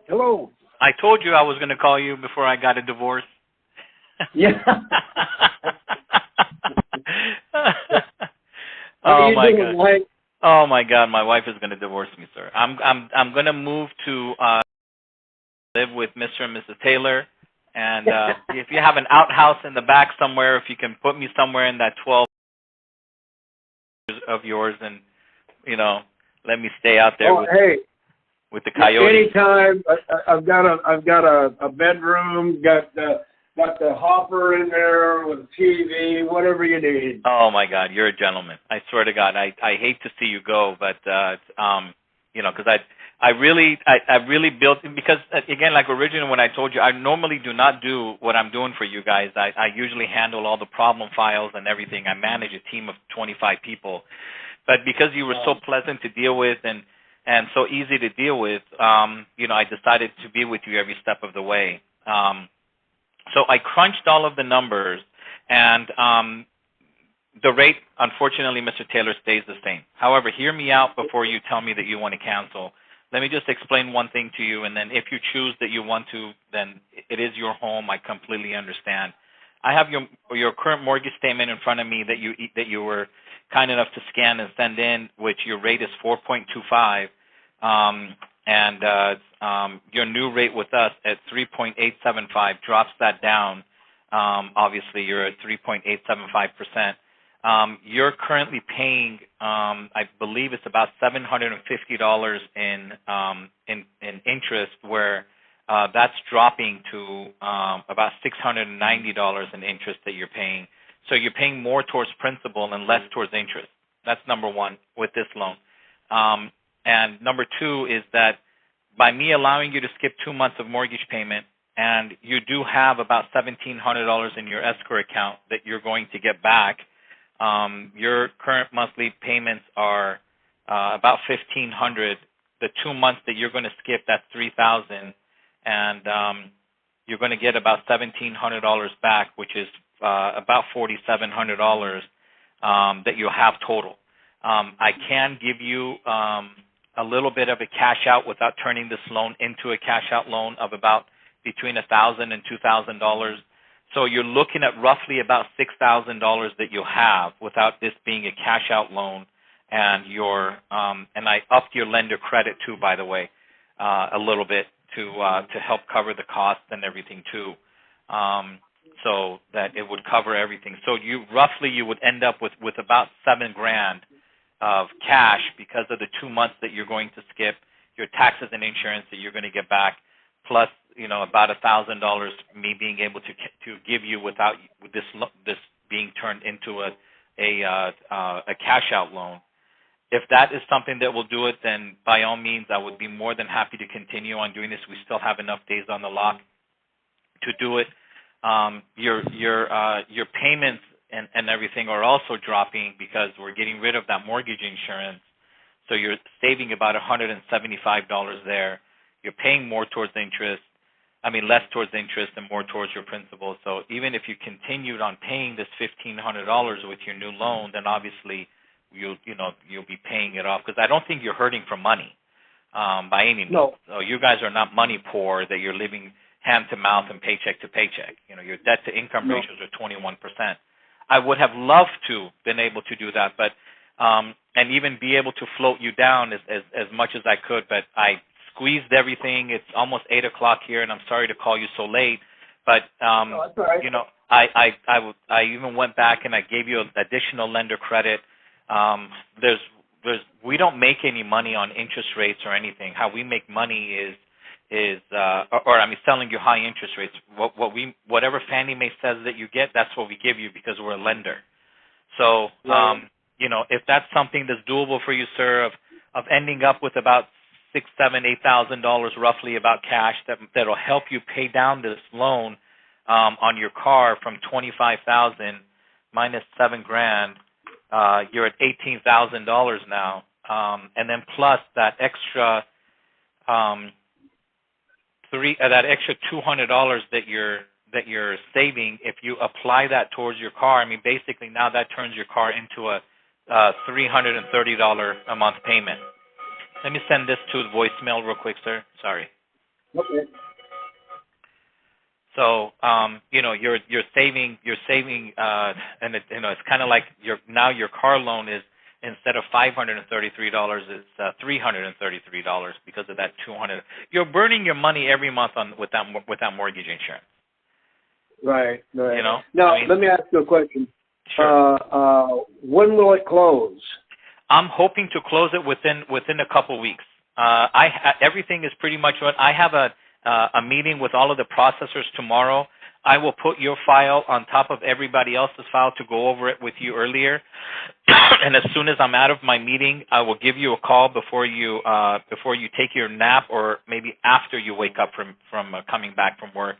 Hello. I told you I was going to call you before I got a divorce. Yeah. Oh my God. Mike? Oh my God, my wife is going to divorce me, sir. I'm going to move to live with Mr. and Mrs. Taylor, and if you have an outhouse in the back somewhere, if you can put me somewhere in that 12 of yours, and let me stay out there with the coyotes. Anytime. I've got a bedroom, got the hopper in there with a TV, whatever you need. Oh my God, you're a gentleman. I swear to God, I hate to see you go, but because I really built, because again, like originally when I told you, I normally do not do what I'm doing for you guys. I usually handle all the problem files and everything. I manage a team of 25 people, but because you were so pleasant to deal with and so easy to deal with, I decided to be with you every step of the way. So I crunched all of the numbers, and the rate, unfortunately, Mr. Taylor, stays the same. However, hear me out before you tell me that you want to cancel. Let me just explain one thing to you, and then if you choose that you want to, then it is your home. I completely understand. I have your current mortgage statement in front of me that you were kind enough to scan and send in, which your rate is 4.25, and your new rate with us at 3.875 drops that down. Obviously, you're at 3.875%. You're currently paying, I believe it's about $750 in interest, where that's dropping to about $690 in interest that you're paying. So you're paying more towards principal and less towards interest. That's number one with this loan. And number two is that by me allowing you to skip 2 months of mortgage payment, and you do have about $1,700 in your escrow account that you're going to get back, your current monthly payments are about $1,500. The 2 months that you're going to skip, that's $3,000, and you're going to get about $1,700 back, which is about $4,700 that you'll have total. I can give you a little bit of a cash out without turning this loan into a cash out loan of about between $1,000 and $2,000. So you're looking at roughly about $6,000 that you'll have without this being a cash out loan, and and I upped your lender credit too, by the way, a little bit to help cover the costs and everything too, so that it would cover everything. So you would end up with about $7,000 of cash because of the 2 months that you're going to skip, your taxes and insurance that you're going to get back, plus about $1,000 me being able to give you with this being turned into a cash out loan. If that is something that will do it, then by all means I would be more than happy to continue on doing this. We still have enough days on the lock to do it. Your payments and everything are also dropping because we're getting rid of that mortgage insurance. So you're saving about $175 there. You're paying more towards interest. Less towards interest and more towards your principal. So even if you continued on paying this $1,500 with your new loan, then obviously you'll be paying it off, because I don't think you're hurting for money by any means. No. So you guys are not money poor that you're living hand to mouth and paycheck to paycheck. Your debt to income ratios are 21%. I would have loved to been able to do that, but and even be able to float you down as much as I could, but I squeezed everything. It's almost 8 o'clock here, and I'm sorry to call you so late, but no, that's all right. I even went back and I gave you additional lender credit. We don't make any money on interest rates or anything. How we make money is selling you high interest rates. Whatever Fannie Mae says that you get, that's what we give you because we're a lender. So right. If that's something that's doable for you, sir, of ending up with about $6,000, $7,000, $8,000 roughly about cash that'll help you pay down this loan on your car from $25,000 minus $7,000, you're at $18,000 now, and then plus that extra $200 that you're saving. If you apply that towards your car, basically now that turns your car into a $330 a month payment. Let me send this to the voicemail real quick, sir. Sorry. Okay. So, you're saving, and it's kind of like now your car loan is, instead of $533, it's $333 because of that $200. You're burning your money every month with that mortgage insurance. Right. Now, let me ask you a question. Sure. When will it close? I'm hoping to close it within a couple weeks. Everything is pretty much what I have a meeting with all of the processors tomorrow. I will put your file on top of everybody else's file to go over it with you earlier. And as soon as I'm out of my meeting, I will give you a call before you take your nap, or maybe after you wake up from coming back from work.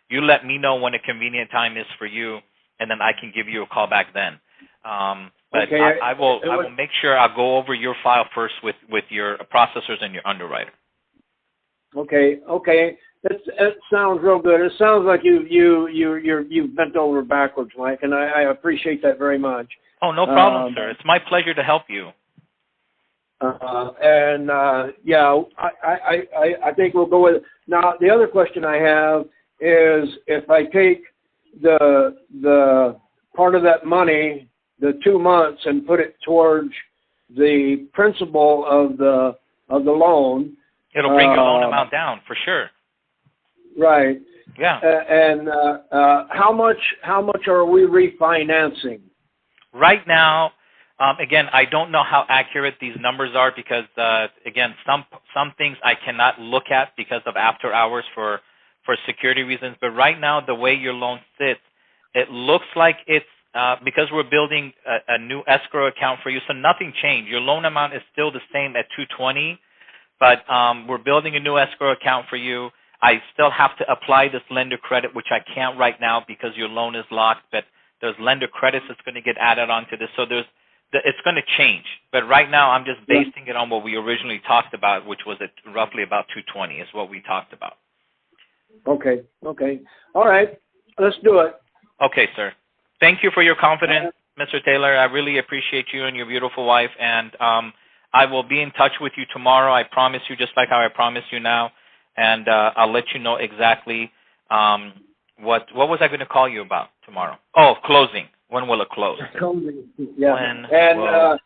You let me know when a convenient time is for you, and then I can give you a call back then. But okay, I will make sure I'll go over your file first with your processors and your underwriter. Okay. It sounds real good. It sounds like you've bent over backwards, Mike, and I appreciate that very much. Oh, no problem, sir. It's my pleasure to help you. Yeah, I think we'll go with it. Now, the other question I have is, if I take the part of that money, the 2 months, and put it towards the principal of the loan, it'll bring your loan amount down for sure. Right. Yeah. And how much are we refinancing? Right now, again, I don't know how accurate these numbers are because, again, some things I cannot look at because of after hours for security reasons. But right now, the way your loan sits, it looks like it's because we're building a new escrow account for you, so nothing changed. Your loan amount is still the same at $220, but we're building a new escrow account for you. I still have to apply this lender credit, which I can't right now because your loan is locked, but there's lender credits that's going to get added onto this. So it's going to change. But right now, I'm just basing it on what we originally talked about, which was at roughly about $220 is what we talked about. Okay. All right. Let's do it. Okay, sir. Thank you for your confidence, Mr. Taylor. I really appreciate you and your beautiful wife. And I will be in touch with you tomorrow. I promise you, just like how I promised you now. And I'll let you know exactly what was I going to call you about tomorrow. Oh, closing. When will it close? Closing. Yeah.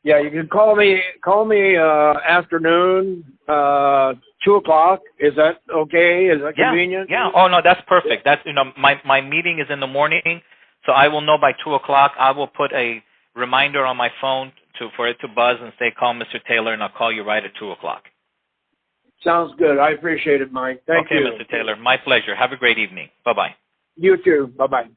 Yeah, you can call me afternoon, 2 o'clock. Is that okay? Is that convenient? Yeah. Oh no, that's perfect. That's my meeting is in the morning, so I will know by 2 o'clock. I will put a reminder on my phone for it to buzz and say, call Mr. Taylor, and I'll call you right at 2 o'clock. Sounds good. I appreciate it, Mike. Thank you. Okay, Mr. Taylor. My pleasure. Have a great evening. Bye-bye. You too. Bye-bye.